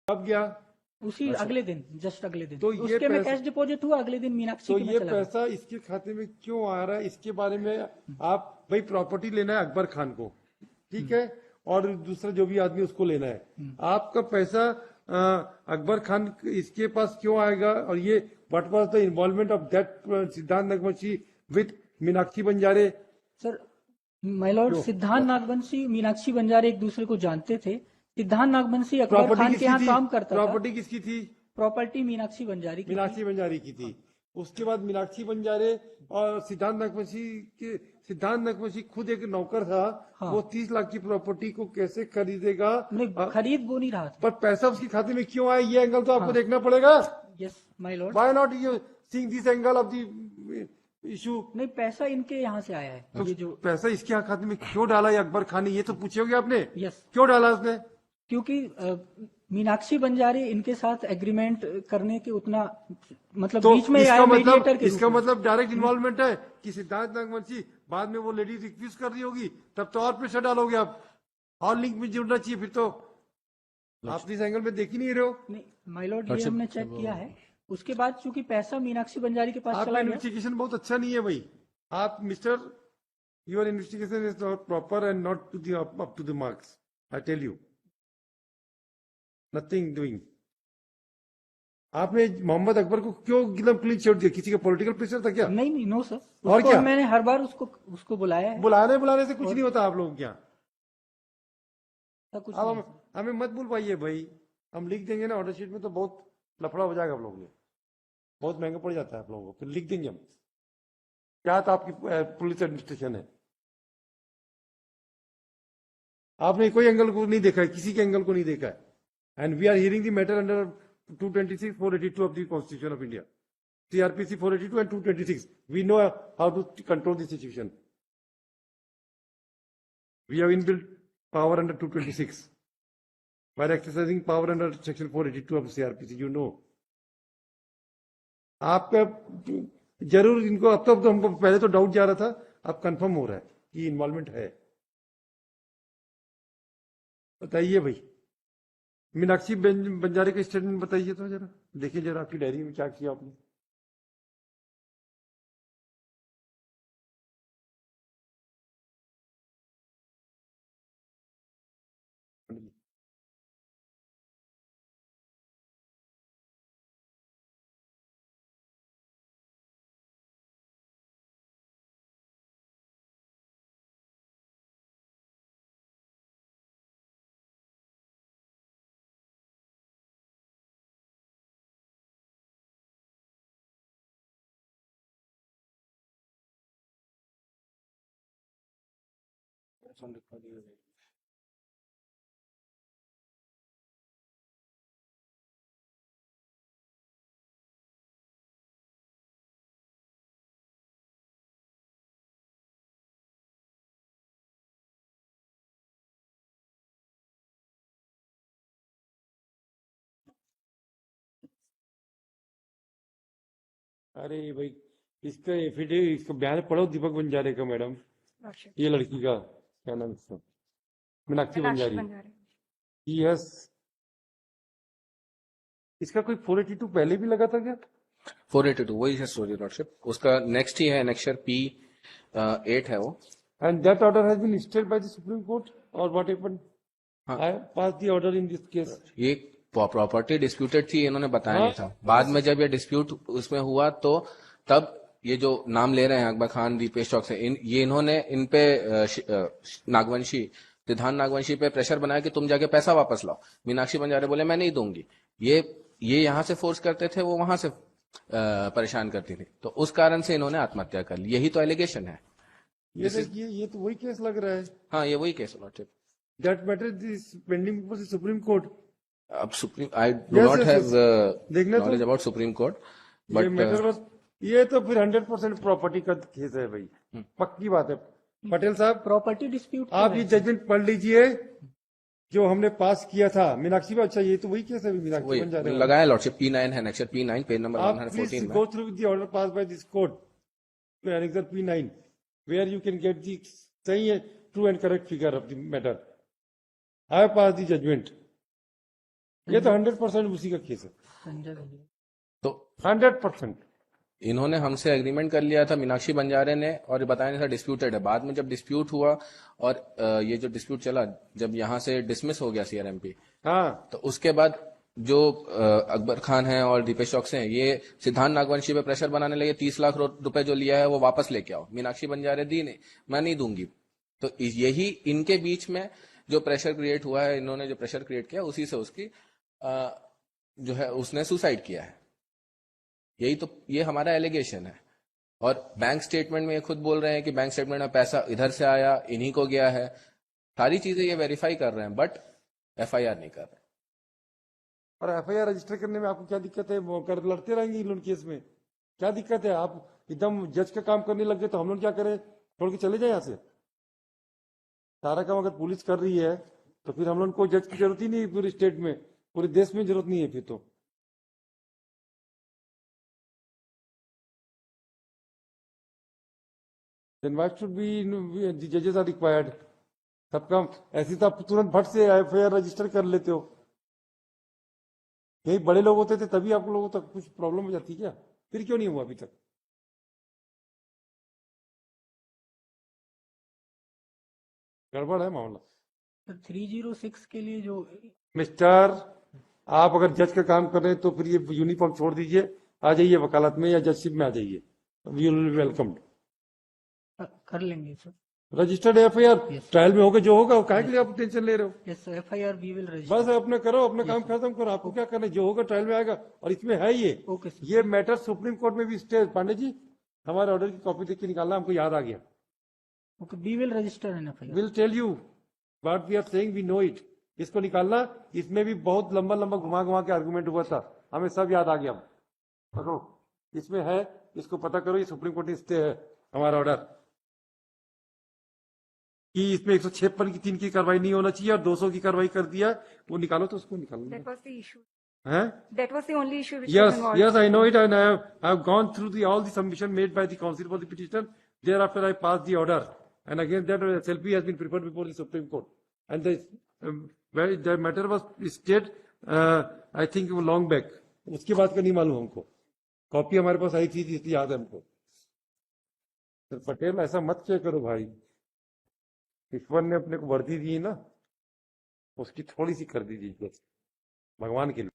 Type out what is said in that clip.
कब गया? उसी अगले दिन, जस्ट अगले दिन। तो ये उसके में पैसा- कैश डिपॉजिट हुआ, अगले दिन मीनाक्षी तो के में ये चला गया। पैसा इसके खाते में क्यों आ रहा है, इसके बारे में आप भाई प्रॉपर्टी लेना है अकबर खान को, ठीक है, और दूसरा जो भी आदमी उसको लेना है, आपका पैसा अकबर खान इसके पास क्यों आएगा? और ये what was the involvement of that Siddhant Nagvanshi with Meenakshi Banjare? Sir my lord, Siddhant Nagvanshi Meenakshi बंजारे एक दूसरे को जानते थे। सिद्धांत नागवंशी अकबर खान के यहाँ काम करता था। प्रॉपर्टी किसकी थी? प्रॉपर्टी मीनाक्षी बंजारी की। मीनाक्षी बंजारी की थी। उसके बाद मीनाक्षी बंजारे और सिद्धांत नागवंशी खुद एक नौकर था। हाँ। वो 30 लाख की प्रॉपर्टी को कैसे खरीदेगा? नहीं, खरीद वो नहीं रहा था। पर पैसा उसके खाते में क्यों आया, ये एंगल तो आपको देखना पड़ेगा। Yes my Lord. Why not you seeing this angle of the issue? नहीं, पैसा इनके यहाँ से आया है। तो ये जो पैसा इसके खाते में क्यों डाला ये अकबर खान ने, ये तो पूछोगे आपने। यस, क्यों डाला उसने? क्योंकि मीनाक्षी बंजारे इनके साथ एग्रीमेंट करने के उतना मतलब तो बीच में आया मीडिएटर के इसका रूप में। मतलब डायरेक्ट इन्वॉल्वमेंट है कि सिद्धांत नागवंशी बाद में वो लेडी रिक्वेस्ट कर रही होगी, तब तो और प्रेशर डालोगे आप, और लिंक में जुड़ना चाहिए फिर तो। आप इस एंगल में देख ही नहीं रहे हो। नहीं माय लॉर्ड, ये हमने चेक किया है। उसके बाद चूंकि पैसा मीनाक्षी बंजारी के पास आपका चला गया। इन्वेस्टिगेशन बहुत अच्छा नहीं है भाई। आप mister, your investigation is not proper and not to the up to the marks, I tell you, nothing doing. आपने मोहम्मद अकबर को क्यों एकदम क्लीन छोड़ दिया? किसी का पॉलिटिकल प्रेशर था क्या? नहीं नहीं, नो सर। और क्या? मैंने हर बार उसको बुलाया है। बुलाने से कुछ नहीं होता आप लोगों क्या। कुछ अब नहीं। हमें मत बुलवाइए भाई, हम लिख देंगे ना ऑर्डर शीट में तो बहुत लफड़ा हो जाएगा आप लोगों में, बहुत महंगा पड़ जाता है आप लोगों को। फिर लिख देंगे हम क्या तो आपकी पुलिस एडमिनिस्ट्रेशन है। आपने कोई एंगल को नहीं देखा है, किसी के एंगल को नहीं देखा है। And we are hearing the matter under 226, 482 of the constitution of India, CRPC 482 and 226. We know how to control the situation. We have inbuilt power under 226 by exercising power under section 482 of the CRPC. You know. आपका जरूर इनको अब तो हमको पहले तो doubt जा रहा था, अब कंफर्म हो रहा है कि इन्वॉल्वमेंट है। बताइए भाई, मीनाक्षी बंजारे का स्टेटमेंट बताइए तो जरा, देखिए जरा आपकी डायरी में क्या किया आपने। अरे भाई, इसका एफिडेविट, इसको बयान पढ़ो दीपक बंजारे का मैडम, ये लड़की का क्या नाम इसका, मीनाक्षी बंजारी। यस, इसका कोई 482 पहले भी लगा था क्या? 482 वही है सॉरी लॉर्डशिप, उसका नेक्स्ट ही है एनेक्शर P8 है वो। And that order has been stayed by the Supreme Court और what happened? I pass the order in this case. ये प्रॉपर्टी डिस्प्यूटेड थी, इन्होंने बताया नहीं था। बाद में जब ये डिस्प्यूट उसमें हुआ तो तब ये जो नाम ले रहे हैं अकबर खान, दीपेश चौक से, ये इन्होंने इन पे नागवंशी, सिद्धांत नागवंशी पे प्रेशर बनाया कि तुम जाके पैसा वापस लाओ। मीनाक्षी बंजारे बोले मैं नहीं दूंगी। ये यहाँ से फोर्स करते थे, वो वहां से परेशान करती थी, तो उस कारण से इन्होंने आत्महत्या कर ली। यही तो एलिगेशन है। ये देखिए, ये तो वही केस लग रहा है। हाँ, ये वही case lordship. That matter is pending before the Supreme Court. अब Supreme, I do not have knowledge about Supreme Court, but ये तो फिर 100% प्रॉपर्टी का केस है भाई, पक्की बात है। पटेल साहब, प्रॉपर्टी डिस्प्यूट आप ये जजमेंट पढ़ लीजिए जो हमने पास किया था मीनाक्षी में। अच्छा, ये तो वही केस है मीनाक्षी बंजारे लगाया लॉर्डशिप। P9 है नेक्स्ट P9 पेज नंबर 114 में। Go through the order pass by this court annexure P9 where you can get the सही है true and correct figure of the matter. I have pass the judgement ये तो 100% उसी का case है, संजय भैया। तो 100%। इन्होंने हमसे एग्रीमेंट कर लिया था, मीनाक्षी बंजारे ने, और बताया नहीं था डिस्प्यूटेड है। बाद में जब डिस्प्यूट हुआ और ये जो डिस्प्यूट चला, जब यहाँ से डिसमिस हो गया सीआरएमपी, हाँ, तो उसके बाद जो अकबर खान है और दीपेश चौकसे हैं, ये सिद्धांत नागवंशी पे प्रेशर बनाने लगे, 30 लाख रुपए जो लिया है वो वापस लेके आओ। मीनाक्षी बंजारे दी नहीं, मैं नहीं दूंगी। तो यही इनके बीच में जो प्रेशर क्रिएट हुआ है, इन्होंने जो प्रेशर क्रिएट किया, उसी से उसकी जो है उसने सुसाइड किया है। यही तो, ये हमारा एलिगेशन है। और बैंक स्टेटमेंट में ये खुद बोल रहे हैं कि बैंक स्टेटमेंट में पैसा इधर से आया, इन्हीं को गया है। सारी चीजें ये वेरीफाई कर रहे हैं, बट एफआईआर नहीं कर रहे। और एफआईआर रजिस्टर करने में आपको क्या दिक्कत है? वो कर लड़ते रहेंगे इन लोग केस में, क्या दिक्कत है? आप एकदम जज का काम करने लग गए तो हम लोग क्या करें? छोड़ के चले जाए यहाँ से? सारा काम अगर पुलिस कर रही है तो फिर हम लोग को जज की जरूरत ही नहीं है, पूरे स्टेट में, पूरे देश में जरूरत नहीं है फिर तो। Then why should be the judges are required? सब काम ऐसे तो आप तुरंत फट से एफआईआर रजिस्टर कर लेते हो। यही बड़े लोग होते थे तभी आप लोगों तक कुछ प्रॉब्लम हो जाती क्या? फिर क्यों नहीं हुआ अभी तक? गड़बड़ है मामला। तो 306 के लिए जो मिस्टर, आप अगर जज का काम कर रहे हैं तो फिर ये यूनिफॉर्म छोड़ दीजिए, आ जाइए वकालत में या जजशिप में आ जाइए, वी विल बी वेलकम्ड। कर लेंगे सर। रजिस्टर्ड एफआईआर ट्रायल में होगा, जो होगा वो काहे के लिए आप टेंशन ले रहे हो? Yes sir, FIR we will register. बस अपना करो, अपना काम खत्म करो, आपको क्या करना है? जो होगा ट्रायल में आएगा। और इसमें है ओके सर। ये मैटर सुप्रीम कोर्ट में भी स्टे। पांडे जी, हमारे ऑर्डर की कॉपी देख के निकालना, हमको याद आ गया। Okay, we will register an FIR. Will tell you what we are saying, we know it. इसको निकालना, इसमें भी बहुत लंबा लंबा घुमा घुमा के आर्गूमेंट हुआ था, हमें सब याद आ गया। पकड़ो, इसमें है, इसको पता करो। ये सुप्रीम कोर्ट की स्टे है, हमारा ऑर्डर कि इसमें 156 की 3 की कार्रवाई नहीं होना चाहिए और 200 की कार्रवाई कर दिया, वो निकालो तो उसको निकालो। That was the issue. हैं? That was the only issue which was Yes, involved. yes, I know it, and I have gone through all the submission made by the counsel for the petition. Thereafter, I passed the order, and again that SLP has been preferred before the Supreme Court, and where the matter was stayed, I think long back. उसके बाद का नहीं मालूम हमको, copy हमारे पास आई थी इसलिए याद है हमको। तो पटेल ऐसा मत क्या करो भाई, ईश्वर ने अपने को वर्दी दी ना, उसकी थोड़ी सी कर दीजिए भगवान के लिए।